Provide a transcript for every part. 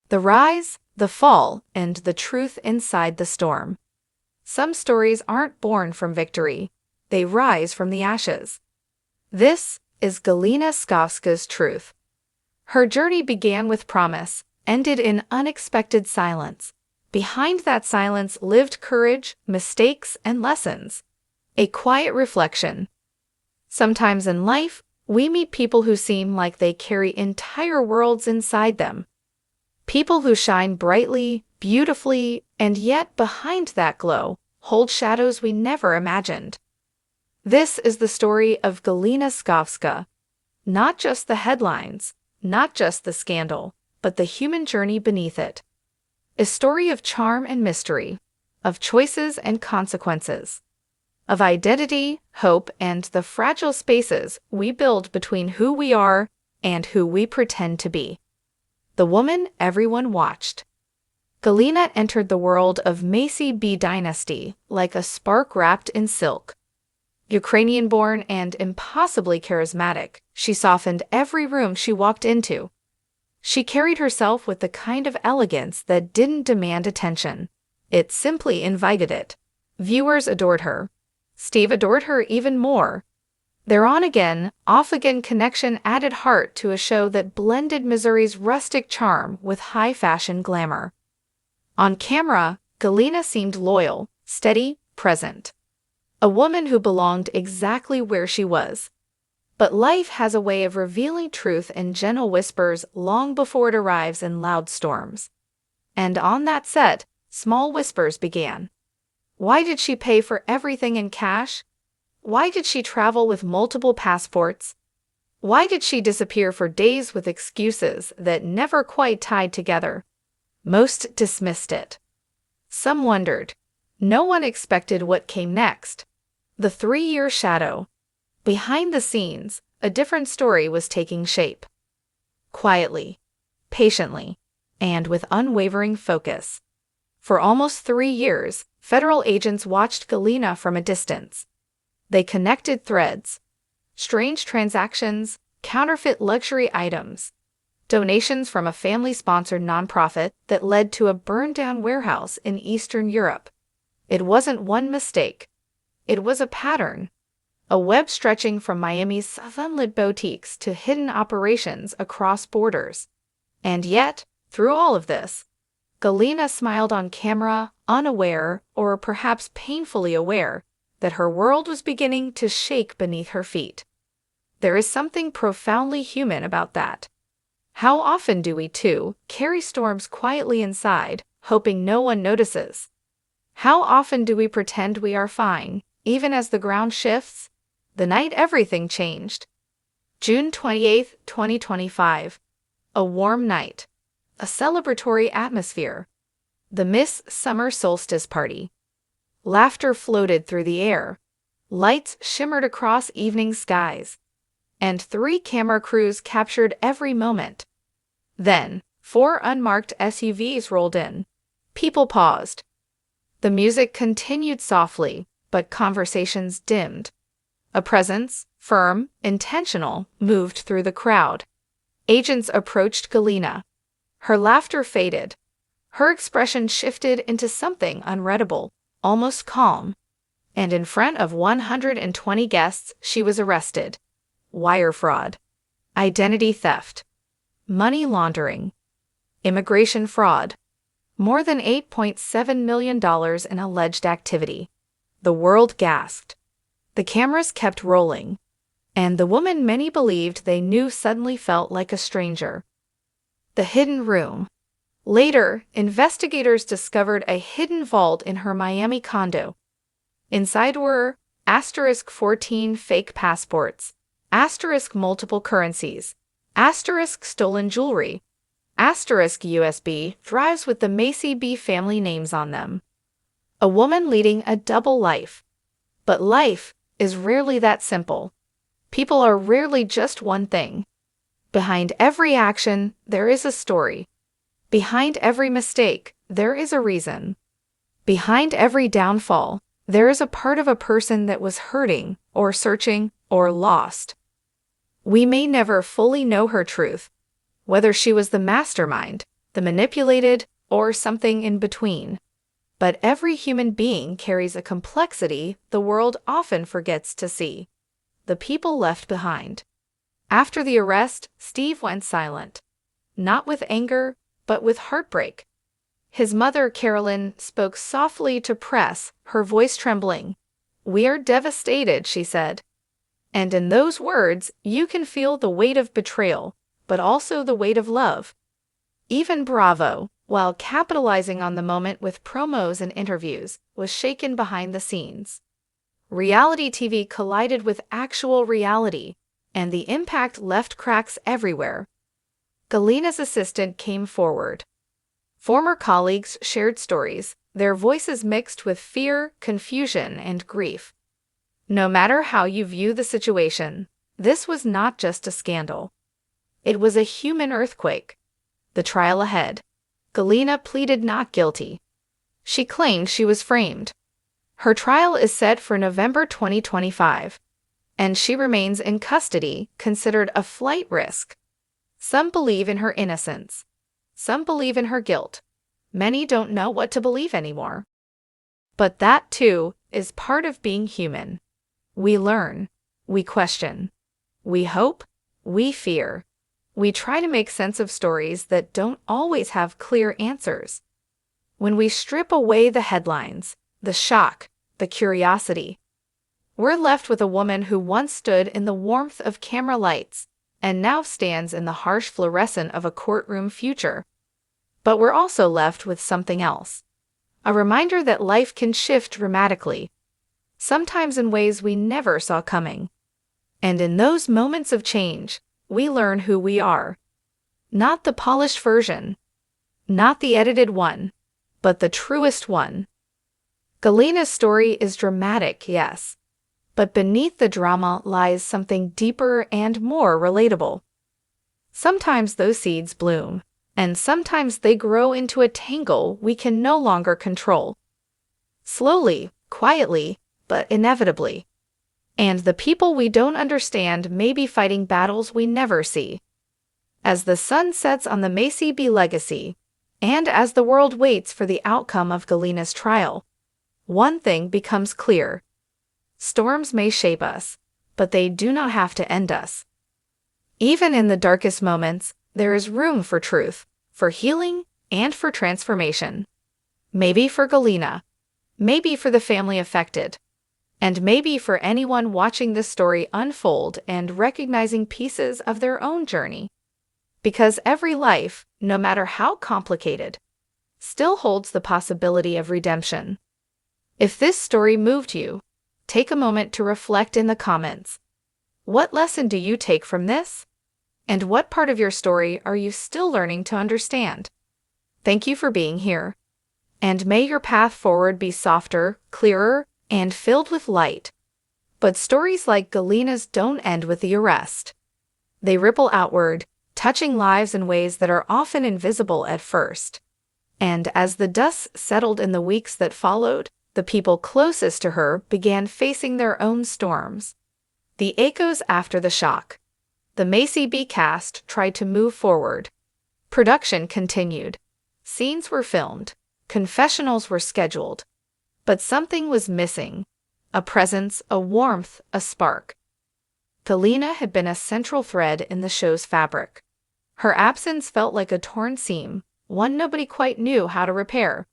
The rise, the fall, and the truth inside the storm. Some stories aren't born from victory. They rise from the ashes. This is Galina Skovska's truth. Her journey began with promise, ended in unexpected silence. Behind that silence lived courage, mistakes, and lessons. A quiet reflection. Sometimes in life, we meet people who seem like they carry entire worlds inside them. People who shine brightly, beautifully, and yet behind that glow, hold shadows we never imagined. This is the story of Galina Skovska. Not just the headlines, not just the scandal, but the human journey beneath it. A story of charm and mystery, of choices and consequences, of identity, hope, and the fragile spaces we build between who we are and who we pretend to be. The woman everyone watched. Galina entered the world of Macy B Dynasty like a spark wrapped in silk. Ukrainian-born and impossibly charismatic, she softened every room she walked into. She carried herself with the kind of elegance that didn't demand attention. It simply invited it. Viewers adored her. Steve adored her even more. Their on-again, off-again connection added heart to a show that blended Missouri's rustic charm with high-fashion glamour. On camera, Galina seemed loyal, steady, present. A woman who belonged exactly where she was. But life has a way of revealing truth in gentle whispers long before it arrives in loud storms. And on that set, small whispers began. Why did she pay for everything in cash? Why did she travel with multiple passports? Why did she disappear for days with excuses that never quite tied together? Most dismissed it. Some wondered. No one expected what came next. The 3-year shadow. Behind the scenes, a different story was taking shape. Quietly, patiently, and with unwavering focus. For almost 3 years, federal agents watched Galina from a distance. They connected threads. Strange transactions, counterfeit luxury items, donations from a family-sponsored nonprofit that led to a burned-down warehouse in Eastern Europe. It wasn't one mistake. It was a pattern. A web stretching from Miami's sunlit boutiques to hidden operations across borders. And yet, through all of this, Galina smiled on camera, unaware, or perhaps painfully aware, that her world was beginning to shake beneath her feet. There is something profoundly human about that. How often do we, too, carry storms quietly inside, hoping no one notices? How often do we pretend we are fine, even as the ground shifts? The night everything changed. June 28, 2025. A warm night. A celebratory atmosphere. The Miss Summer Solstice party. Laughter floated through the air. Lights shimmered across evening skies. And 3 camera crews captured every moment. Then, 4 unmarked SUVs rolled in. People paused. The music continued softly, but conversations dimmed. A presence, firm, intentional, moved through the crowd. Agents approached Galina. Her laughter faded. Her expression shifted into something unreadable, almost calm. And in front of 120 guests, she was arrested. Wire fraud. Identity theft. Money laundering. Immigration fraud. More than $8.7 million in alleged activity. The world gasped. The cameras kept rolling. And the woman many believed they knew suddenly felt like a stranger. The hidden room. Later, investigators discovered a hidden vault in her Miami condo. Inside were *14 fake passports, *multiple currencies, stolen jewelry, *USB drives with the Macy B family names on them. A woman leading a double life. But life is rarely that simple. People are rarely just one thing. Behind every action, there is a story. Behind every mistake, there is a reason. Behind every downfall, there is a part of a person that was hurting, or searching, or lost. We may never fully know her truth, whether she was the mastermind, the manipulated, or something in between. But every human being carries a complexity the world often forgets to see. The people left behind. After the arrest, Steve went silent. Not with anger, but with heartbreak. His mother, Carolyn, spoke softly to press, her voice trembling. "We are devastated," she said. And in those words, you can feel the weight of betrayal, but also the weight of love. Even Bravo, while capitalizing on the moment with promos and interviews, was shaken behind the scenes. Reality TV collided with actual reality, and the impact left cracks everywhere. Galina's assistant came forward. Former colleagues shared stories, their voices mixed with fear, confusion, and grief. No matter how you view the situation, this was not just a scandal. It was a human earthquake. The trial ahead. Galina pleaded not guilty. She claimed she was framed. Her trial is set for November 2025, and she remains in custody, considered a flight risk. Some believe in her innocence. Some believe in her guilt. Many don't know what to believe anymore. But that, too, is part of being human. We learn. We question. We hope. We fear. We try to make sense of stories that don't always have clear answers. When we strip away the headlines, the shock, the curiosity, we're left with a woman who once stood in the warmth of camera lights and now stands in the harsh fluorescent of a courtroom future. But we're also left with something else. A reminder that life can shift dramatically, sometimes in ways we never saw coming. And in those moments of change, we learn who we are. Not the polished version, not the edited one, but the truest one. Galina's story is dramatic, yes, but beneath the drama lies something deeper and more relatable. Sometimes those seeds bloom, and sometimes they grow into a tangle we can no longer control. Slowly, quietly, but inevitably. And the people we don't understand may be fighting battles we never see. As the sun sets on the Macy B legacy, and as the world waits for the outcome of Galina's trial, one thing becomes clear. Storms may shape us, but they do not have to end us. Even in the darkest moments, there is room for truth, for healing, and for transformation. Maybe for Galina, maybe for the family affected, and maybe for anyone watching this story unfold and recognizing pieces of their own journey. Because every life, no matter how complicated, still holds the possibility of redemption. If this story moved you, take a moment to reflect in the comments. What lesson do you take from this? And what part of your story are you still learning to understand? Thank you for being here. And may your path forward be softer, clearer, and filled with light. But stories like Galina's don't end with the arrest. They ripple outward, touching lives in ways that are often invisible at first. And as the dust settled in the weeks that followed, the people closest to her began facing their own storms. The echoes after the shock. The Macy B cast tried to move forward. Production continued. Scenes were filmed. Confessionals were scheduled. But something was missing. A presence, a warmth, a spark. Galina had been a central thread in the show's fabric. Her absence felt like a torn seam, one nobody quite knew how to repair.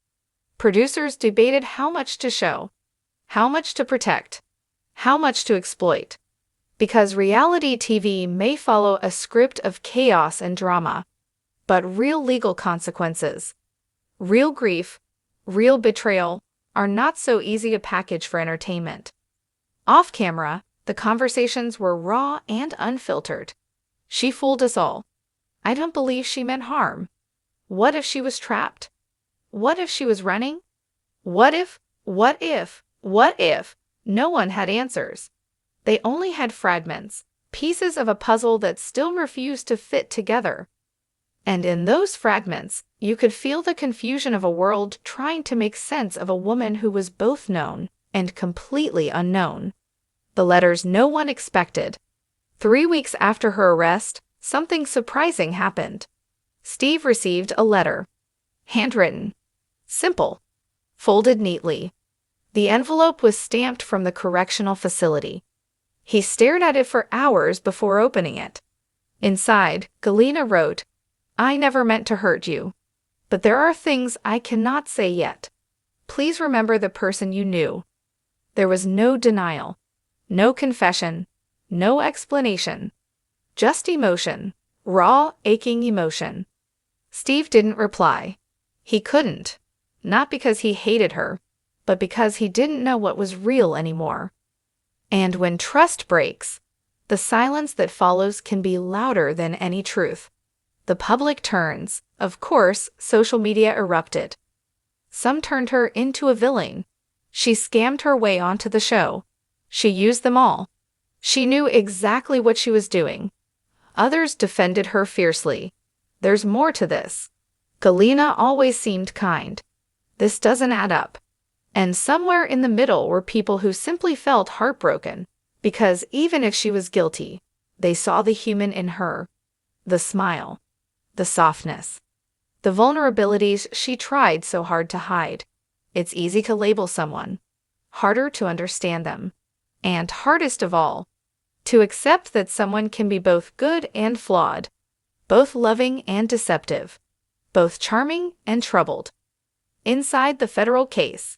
Producers debated how much to show, how much to protect, how much to exploit. Because reality TV may follow a script of chaos and drama, but real legal consequences, real grief, real betrayal, are not so easy to package for entertainment. Off camera, the conversations were raw and unfiltered. She fooled us all. I don't believe she meant harm. What if she was trapped? What if she was running? What if? No one had answers. They only had fragments, pieces of a puzzle that still refused to fit together. And in those fragments, you could feel the confusion of a world trying to make sense of a woman who was both known and completely unknown. The letters no one expected. 3 weeks after her arrest, something surprising happened. Steve received a letter. Handwritten. Simple. Folded neatly. The envelope was stamped from the correctional facility. He stared at it for hours before opening it. Inside, Galina wrote, "I never meant to hurt you. But there are things I cannot say yet. Please remember the person you knew." There was no denial, no confession, no explanation. Just emotion, raw, aching emotion. Steve didn't reply. He couldn't. Not because he hated her, but because he didn't know what was real anymore. And when trust breaks, the silence that follows can be louder than any truth. The public turns. Of course, social media erupted. Some turned her into a villain. She scammed her way onto the show. She used them all. She knew exactly what she was doing. Others defended her fiercely. There's more to this. Galina always seemed kind. This doesn't add up. And somewhere in the middle were people who simply felt heartbroken, because even if she was guilty, they saw the human in her. The smile. The softness. The vulnerabilities she tried so hard to hide. It's easy to label someone. Harder to understand them. And hardest of all, to accept that someone can be both good and flawed, both loving and deceptive, both charming and troubled. Inside the federal case,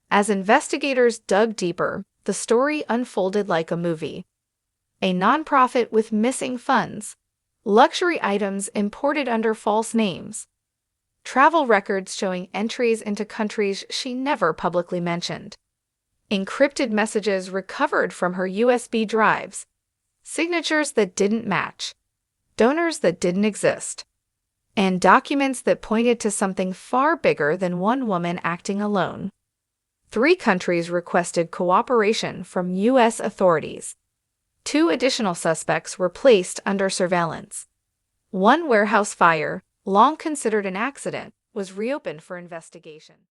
as investigators dug deeper, the story unfolded like a movie. A nonprofit with missing funds, luxury items imported under false names, travel records showing entries into countries she never publicly mentioned, encrypted messages recovered from her USB drives, signatures that didn't match, donors that didn't exist, and documents that pointed to something far bigger than one woman acting alone. 3 countries requested cooperation from U.S. authorities. 2 additional suspects were placed under surveillance. One warehouse fire, long considered an accident, was reopened for investigation.